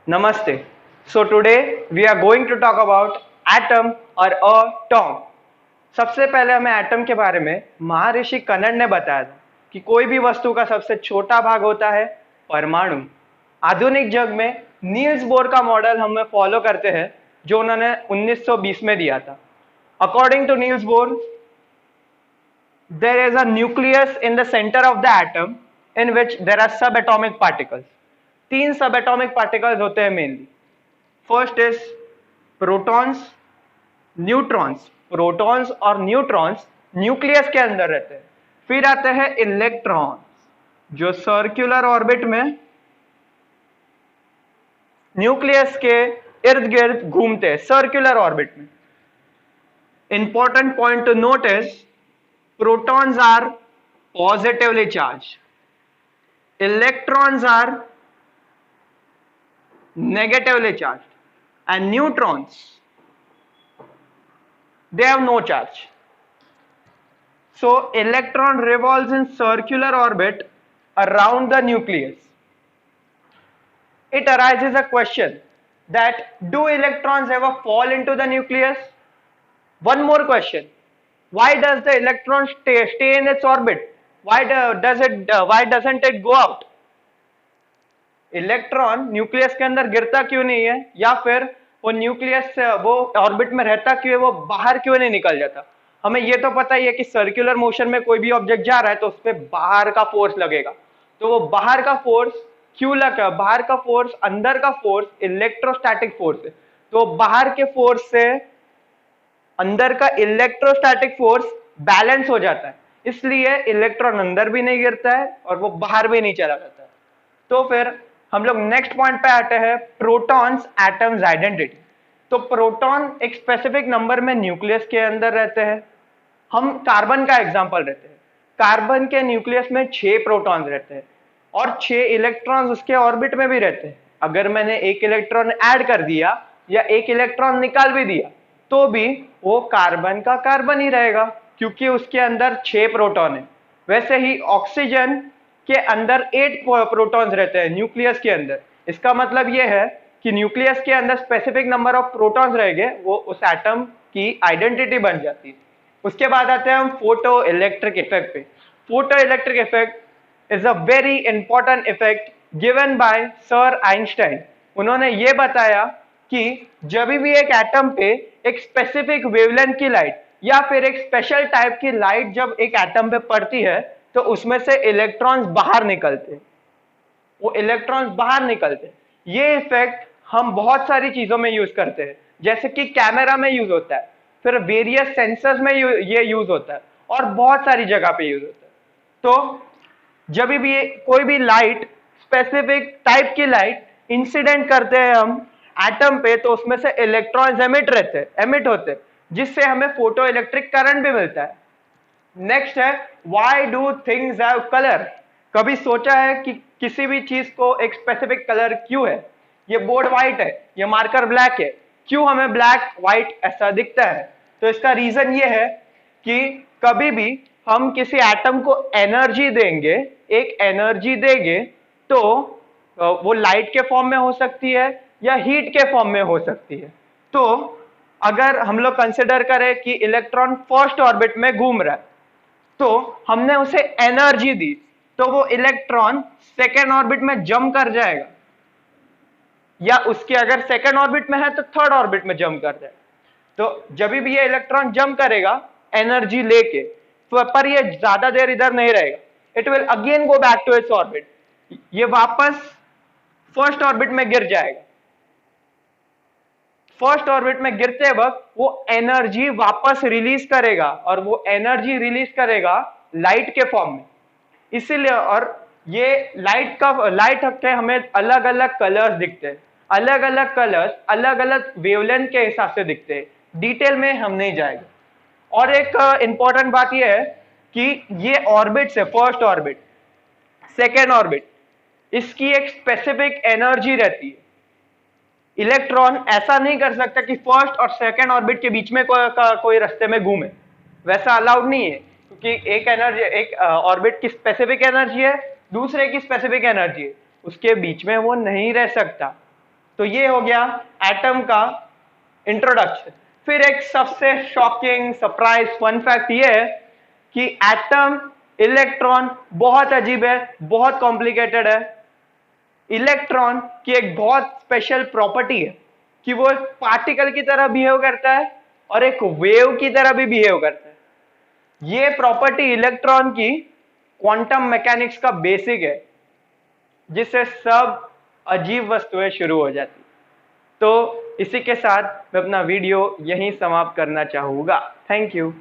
Namaste. So today we are going to talk about atom or atom. सबसे पहले हमें atom के बारे में महर्षि कनड ने बताया था कि कोई भी वस्तु का सबसे छोटा भाग होता है परमाणु। आधुनिक जग में नील्स बोर का मॉडल हमें फॉलो करते हैं जो उन्होंने 1920 में दिया था। According to Niels Bohr, there is a nucleus in the center of the atom in which there are subatomic particles. तीन सबएटॉमिक पार्टिकल्स होते हैं mainly. First is protons, neutrons. Protons और न्यूट्रॉन्स न्यूक्लियस के अंदर रहते हैं। फिर आते हैं इलेक्ट्रॉन्स जो सर्कुलर ऑर्बिट में न्यूक्लियस के इर्द गिर्द घूमते हैं सर्कुलर ऑर्बिट में। Important point two note is protons are positively charged, electrons are negatively charged, and neutrons, they have no charge. So electron revolves in circular orbit around the nucleus. It arises a question that do electrons ever fall into the nucleus? One more question. Why does the electron stay in its orbit? Why doesn't it go out? Electron nucleus के अंदर गिरता क्यों नहीं है, या फिर वो nucleus वो ऑर्बिट में रहता क्यों है, वो बाहर क्यों नहीं निकल जाता? हमें ये तो पता ही है कि सर्कुलर मोशन में कोई भी ऑब्जेक्ट जा रहा है तो उस पर बाहर का फोर्स लगेगा। तो वो बाहर का फोर्स क्यों लगा? बाहर का फोर्स, अंदर का फोर्स इलेक्ट्रोस्टैटिक फोर्स है। तो बाहर के फोर्स से अंदर का इलेक्ट्रोस्टैटिक फोर्स बैलेंस हो जाता है, इसलिए इलेक्ट्रॉन अंदर भी नहीं गिरता है और वो बाहर भी नहीं चला जाता है। तो फिर हम लोग नेक्स्ट पॉइंट पे आते हैं, प्रोटॉन्स एटम्स आइडेंटिटी। तो प्रोटॉन एक स्पेसिफिक नंबर में न्यूक्लियस के अंदर रहते हैं। हम कार्बन का एग्जांपल लेते हैं। कार्बन के न्यूक्लियस में 6 प्रोटॉन्स रहते हैं और 6 इलेक्ट्रॉन्स उसके ऑर्बिट में भी रहते हैं। अगर मैंने एक इलेक्ट्रॉन ऐड कर दिया या एक इलेक्ट्रॉन निकाल भी दिया तो भी वो कार्बन का कार्बन ही रहेगा, क्योंकि उसके अंदर 6 प्रोटॉन है। वैसे ही ऑक्सीजन के अंदर 8 प्रोटॉन्स रहते हैं न्यूक्लियस के अंदर। इसका मतलब ये है कि न्यूक्लियस के अंदर स्पेसिफिक नंबर ऑफ प्रोटॉन्स रहेंगे, वो उस एटम की आइडेंटिटी बन जाती है। उसके बाद आते हैं हम फोटो इलेक्ट्रिक इफेक्ट पे। Photo electric effect is a very important effect given by sir Einstein. उन्होंने ये बताया कि जब भी एक एटम पे एक स्पेसिफिक वेवलेंथ की लाइट या फिर एक स्पेशल टाइप की लाइट जब एक एटम पे पड़ती है तो उसमें से इलेक्ट्रॉन्स बाहर निकलते हैं। वो इलेक्ट्रॉन्स बाहर निकलते हैं। ये इफेक्ट हम बहुत सारी चीजों में यूज करते हैं, जैसे कि कैमरा में यूज होता है, फिर वेरियस सेंसर्स में ये यूज होता है और बहुत सारी जगह पे यूज होता है। तो जब भी कोई भी लाइट, स्पेसिफिक टाइप की लाइट इंसिडेंट करते हैं हम एटम पे, तो उसमें से इलेक्ट्रॉन्स एमिट होते हैं, जिससे हमें फोटो इलेक्ट्रिक करंट भी मिलता है। नेक्स्ट है, why do things have colour? कभी सोचा है कि किसी भी चीज को एक स्पेसिफिक कलर क्यों है? ये बोर्ड व्हाइट है, ये मार्कर ब्लैक है, क्यों हमें ब्लैक व्हाइट ऐसा दिखता है? तो इसका रीजन ये है कि कभी भी हम किसी एटम को एनर्जी देंगे, एक एनर्जी देंगे, तो वो लाइट के फॉर्म में हो सकती है या हीट के फॉर्म में हो सकती है। तो अगर हम लोग कंसिडर करें कि इलेक्ट्रॉन फर्स्ट ऑर्बिट में घूम रहा है, तो हमने उसे एनर्जी दी, तो वो इलेक्ट्रॉन सेकेंड ऑर्बिट में जंप कर जाएगा, या उसके अगर सेकेंड ऑर्बिट में है तो थर्ड ऑर्बिट में जंप कर जाएगा। तो जब भी ये इलेक्ट्रॉन जंप करेगा एनर्जी लेके, तो पर ये ज्यादा देर इधर नहीं रहेगा, it will again go back to its orbit. ये वापस फर्स्ट ऑर्बिट में गिर जाएगा। फर्स्ट ऑर्बिट में गिरते वक्त वो एनर्जी वापस रिलीज करेगा, और वो एनर्जी रिलीज करेगा लाइट के फॉर्म में। इसीलिए, और ये लाइट के हमें अलग अलग कलर्स दिखते हैं। अलग अलग कलर्स अलग अलग वेवलेंथ के हिसाब से दिखते हैं। डिटेल में हम नहीं जाएंगे। और एक इंपॉर्टेंट बात यह है कि ये ऑर्बिट से फर्स्ट ऑर्बिट, सेकेंड ऑर्बिट, इसकी एक स्पेसिफिक एनर्जी रहती है। इलेक्ट्रॉन ऐसा नहीं कर सकता कि फर्स्ट और सेकेंड ऑर्बिट के बीच में कोई रास्ते में घूमे, वैसा अलाउड नहीं है, क्योंकि एक एनर्जी, एक ऑर्बिट की स्पेसिफिक एनर्जी है, दूसरे की स्पेसिफिक एनर्जी है, उसके बीच में वो नहीं रह सकता। तो ये हो गया एटम का इंट्रोडक्शन। फिर एक सबसे शॉकिंग सरप्राइज फन फैक्ट ये है कि एटम, इलेक्ट्रॉन बहुत अजीब है, बहुत कॉम्प्लिकेटेड है। इलेक्ट्रॉन की एक बहुत स्पेशल प्रॉपर्टी है कि वो एक पार्टिकल की तरह बिहेव करता है और एक वेव की तरह भी बिहेव करता है। ये प्रॉपर्टी इलेक्ट्रॉन की क्वांटम मैकेनिक्स का बेसिक है, जिससे सब अजीब वस्तुएं शुरू हो जाती। तो इसी के साथ मैं अपना वीडियो यहीं समाप्त करना चाहूंगा। Thank you.